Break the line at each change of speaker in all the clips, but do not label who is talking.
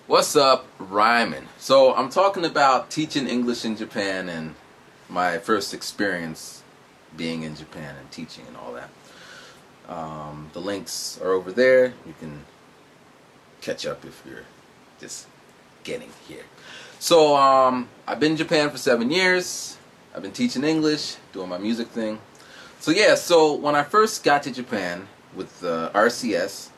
What's up, Ryman? So I'm talking about teaching English in Japan and my first experience being in Japan and teaching and all that. The links are over there. You can catch up if you're just getting here. So I've been in Japan for 7 years. I've been teaching English, doing my music thing. So yeah, so when I first got to Japan with RCS,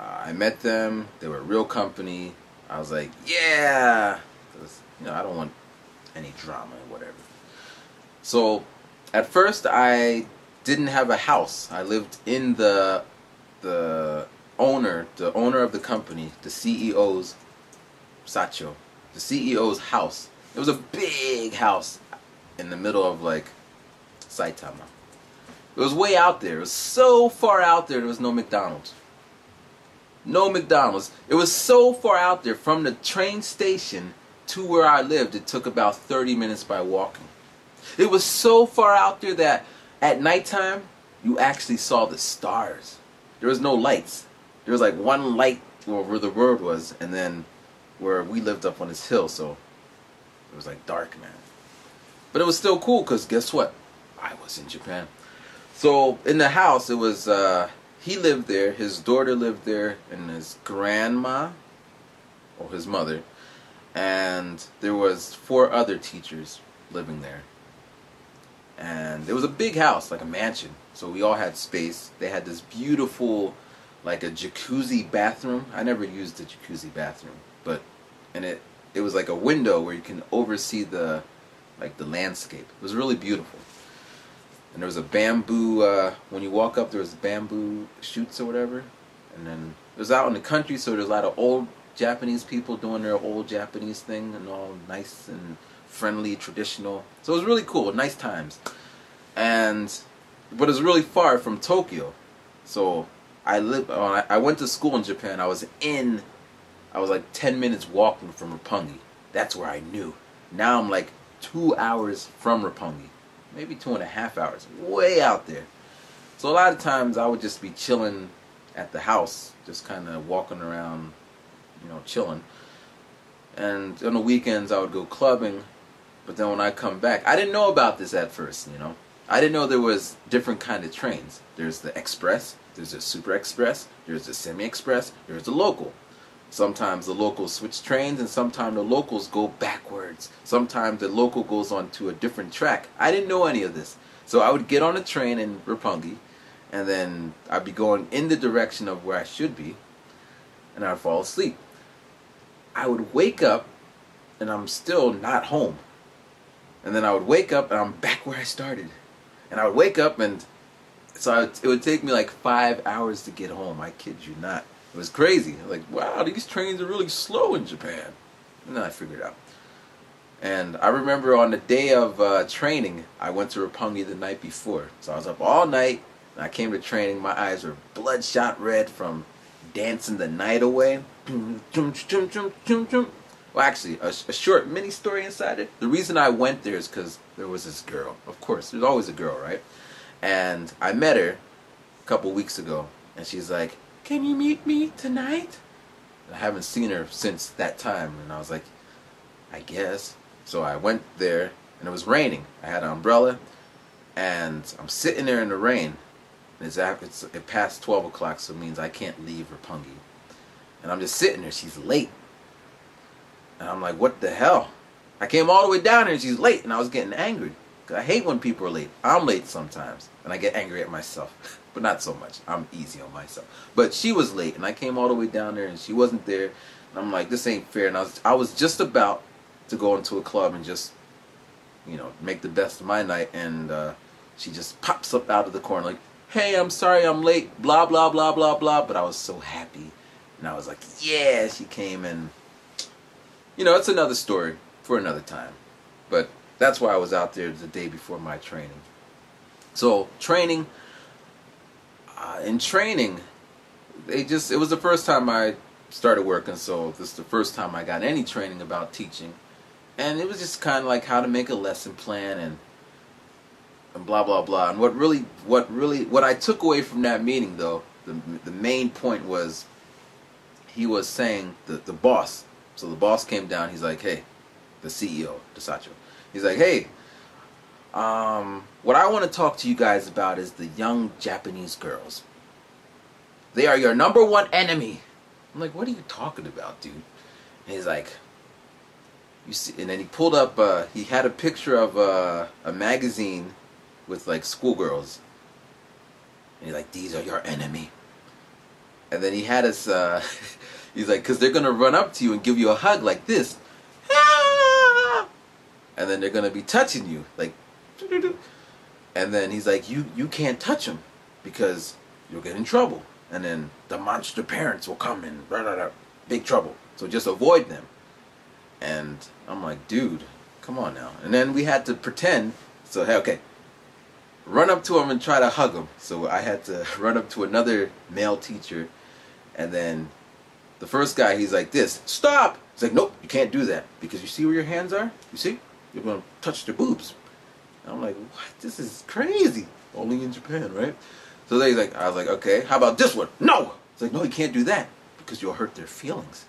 I met them. They were a real company. I was like, yeah, 'cause, I don't want any drama or whatever. So at first I didn't have a house. I lived in the owner of the company, the CEO's Sacho, the CEO's house. It was a big house in the middle of like Saitama. It was way out there. It was so far out there was no McDonald's. No McDonald's. It was so far out there from the train station to where I lived. It took about 30 minutes by walking. It was so far out there that at nighttime you actually saw the stars. There was no lights. There was like one light where the road was, and then where we lived up on this hill, so it was like dark, man. But it was still cool because guess what? I was in Japan. So in the house, it was he lived there, his daughter lived there, and his grandma, or his mother, and there was 4 other teachers living there. And it was a big house, like a mansion, so we all had space. They had this beautiful, like a jacuzzi bathroom. I never used the jacuzzi bathroom, but and it was like a window where you can oversee the landscape. It was really beautiful. And there was a bamboo, when you walk up there was bamboo shoots or whatever. And then it was out in the country, so there's a lot of old Japanese people doing their old Japanese thing and all nice and friendly, traditional. So it was really cool, nice times. But it was really far from Tokyo. So I went to school in Japan. I was like 10 minutes walking from Roppongi. That's where I knew. Now I'm like 2 hours from Roppongi. Maybe 2.5 hours, way out there. So a lot of times I would just be chilling at the house, just kind of walking around, chilling. And on the weekends I would go clubbing, but then when I come back, I didn't know about this at first, I didn't know there was different kind of trains. There's the express, there's the super express, there's the semi-express, there's the local. Sometimes the locals switch trains, and sometimes the locals go backwards. Sometimes the local goes on to a different track. I didn't know any of this. So I would get on a train in Roppongi, and then I'd be going in the direction of where I should be, and I'd fall asleep. I would wake up, and I'm still not home. And then I would wake up, and I'm back where I started. And I would wake up, and so it would take me like 5 hours to get home. I kid you not. It was crazy. Like, wow, these trains are really slow in Japan. And then I figured it out. And I remember on the day of training, I went to Roppongi the night before. So I was up all night, and I came to training. My eyes were bloodshot red from dancing the night away. Well, actually, a short mini story inside it. The reason I went there is because there was this girl. Of course, there's always a girl, right? And I met her a couple weeks ago, and she's like, "Can you meet me tonight?" And I haven't seen her since that time, and I was like, I guess. So I went there, and it was raining. I had an umbrella, and I'm sitting there in the rain. And it passed 12 o'clock, so it means I can't leave Roppongi. And I'm just sitting there. She's late. And I'm like, what the hell? I came all the way down here, and she's late, and I was getting angry. Because I hate when people are late. I'm late sometimes, and I get angry at myself. But not so much. I'm easy on myself. But she was late, and I came all the way down there, and she wasn't there. And I'm like, this ain't fair. And I was just about to go into a club and just, make the best of my night. And she just pops up out of the corner like, "Hey, I'm sorry I'm late, blah, blah, blah, blah, blah." But I was so happy. And I was like, yeah, she came. And, it's another story for another time. But that's why I was out there the day before my training. So, training... in training, it was the first time I started working, so this is the first time I got any training about teaching. And it was just kind of like how to make a lesson plan and blah blah blah. And what I took away from that meeting, though, the main point was he was saying, the boss, so the boss came down, he's like, hey, the CEO, Desacho, he's like, hey, what I want to talk to you guys about is the young Japanese girls. They are your #1 enemy. I'm like, what are you talking about, dude? And he's like, you see, and then he pulled up, he had a picture of a magazine with like schoolgirls. And he's like, these are your enemy. And then he had us, he's like, because they're going to run up to you and give you a hug like this. And then they're going to be touching you, like, and then he's like, you can't touch them because you'll get in trouble. And then the monster parents will come and big trouble. So just avoid them. And I'm like, dude, come on now. And then we had to pretend. So, hey, okay, run up to him and try to hug him. So I had to run up to another male teacher. And then the first guy, he's like this, stop. He's like, nope, you can't do that. Because you see where your hands are? You see? You're going to touch their boobs. And I'm like, what? This is crazy. Only in Japan, right? So then he's like, I was like, okay, how about this one? No! It's like, no, you can't do that. Because you'll hurt their feelings.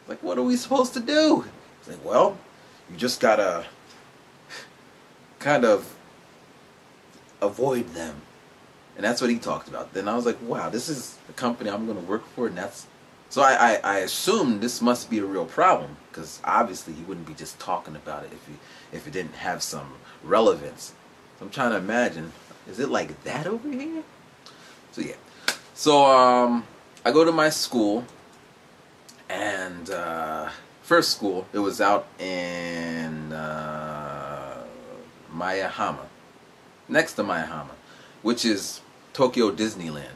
Like, what are we supposed to do? It's like, well, you just gotta kind of avoid them. And that's what he talked about. Then I was like, wow, this is the company I'm going to work for. And that's... So I assumed this must be a real problem. Because obviously he wouldn't be just talking about it if it didn't have some relevance. So I'm trying to imagine, is it like that over here? So yeah. So I go to my school. And first school, it was out in Maihama, next to Maihama, which is Tokyo Disneyland.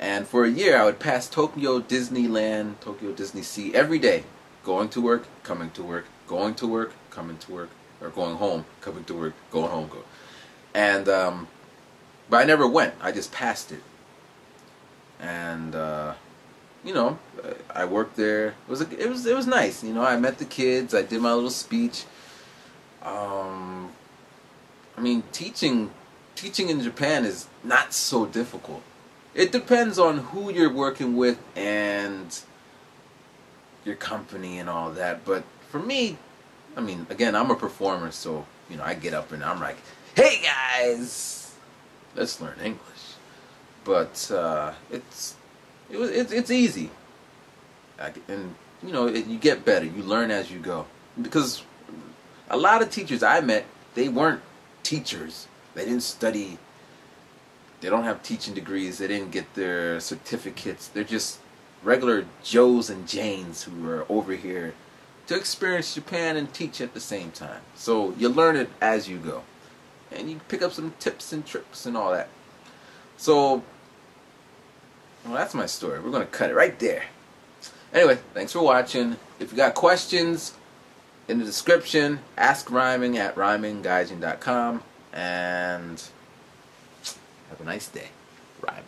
And for a year, I would pass Tokyo Disneyland, Tokyo Disney Sea every day, going to work, coming to work, going to work, coming to work, or going home, coming to work, going home, go. And but I never went. I just passed it. And you know, I worked there. It was nice. You know, I met the kids. I did my little speech. I mean, teaching in Japan is not so difficult. It depends on who you're working with and your company and all that. But for me, I mean, again, I'm a performer, so you know, I get up and I'm like, "Hey guys, let's learn English." But it's easy, and you know, you get better. You learn as you go. Because a lot of teachers I met, they weren't teachers. They didn't study. They don't have teaching degrees. They didn't get their certificates. They're just regular Joes and Janes who are over here to experience Japan and teach at the same time. So you learn it as you go, and you pick up some tips and tricks and all that. So, well, that's my story. We're going to cut it right there. Anyway, thanks for watching. If you got questions, in the description, ask Rhyming at rhyminggaijin.com. And have a nice day. Rhyming.